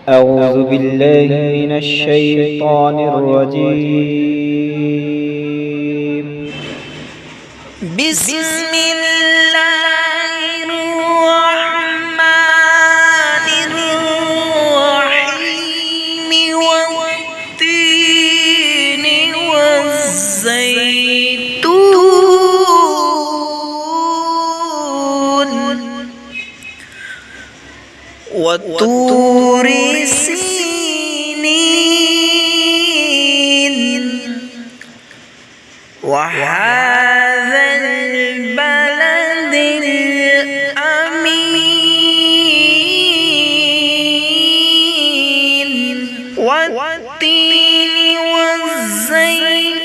أعوذ بالله من الشيطان الرجيم. بسم الله الرحمن الرحيم والتين والزيتون وطور سينين وهذا البلد الأمين والتين والزيتون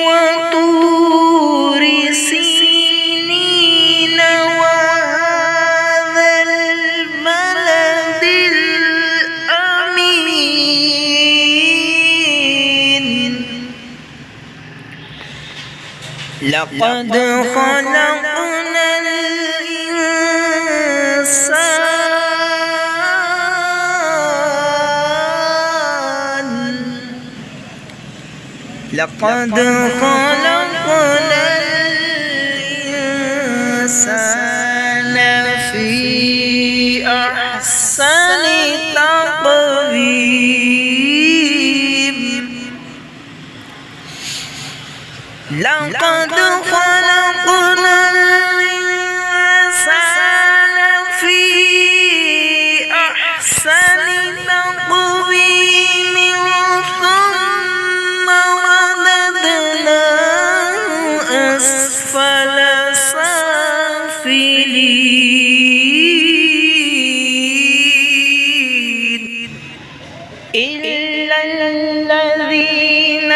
وطور سينين وهذا البلد الأمين لقد خلقنا الإنسان في أحسن تقويم لقد خلقنا الإنسان في أحسن تقويم ثم رددناه أسفل سافلين إلا الذين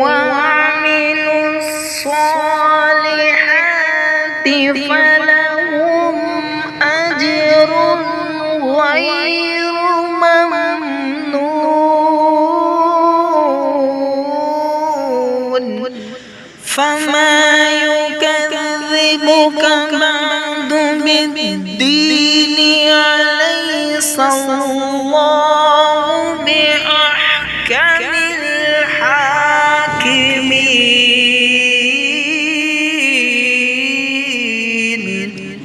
وعملوا الصالحات فلهم أجر غير ممنون فما يكذبك بعد بالدين أليس الله